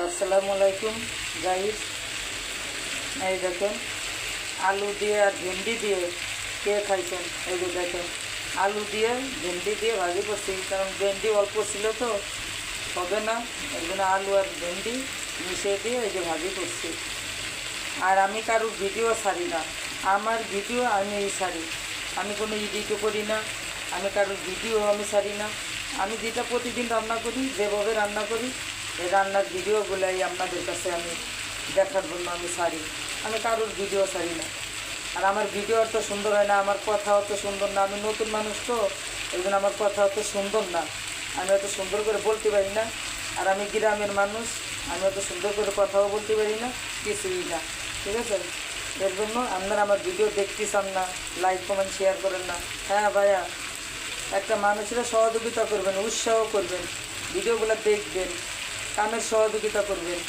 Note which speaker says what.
Speaker 1: আসসালামু আলাইকুম গাইস। এই দেখেন আলু দিয়ে আর ভেন্ডি দিয়ে কে খাইছেন? এই যে দেখেন আলু দিয়ে ভেন্ডি দিয়ে ভাজি করছি, কারণ ভেন্ডি অল্প ছিল তো হবে না, এর জন্য আলু আর ভেন্ডি মিশিয়ে দিয়ে এই যে ভাজি করছি। আর আমি কারোর ভিডিও ছাড়ি না, আমার ভিডিও আমি ছাড়ি, আমি কোনো এডিটও করি না, আমি কারোর ভিডিও আমি ছাড়ি না। আমি যেটা প্রতিদিন রান্না করি, যেভাবে রান্না করি, এই রান্নার ভিডিওগুলাই আপনাদের কাছে আমি দেখার জন্য আমি ছাড়ি, আমি কারোর ভিডিও ছাড়ি না। আর আমার ভিডিও অত সুন্দর হয় না, আমার কথা অত সুন্দর না, আমি নতুন মানুষ তো এই জন্য আমার কথা অত সুন্দর না, আমি অত সুন্দর করে বলতে পারি না। আর আমি গ্রামের মানুষ, আমি অত সুন্দর করে কথাও বলতে পারি না, কিছুই না, ঠিক আছে? এর জন্য আপনারা আমার ভিডিও দেখতে চান না, লাইক কমেন্ট শেয়ার করেন না। হ্যাঁ ভাইয়া, একটা মানুষের সহযোগিতা করবেন, উৎসাহ করবেন, ভিডিওগুলো দেখবেন, কামের সহযোগিতা করবেন।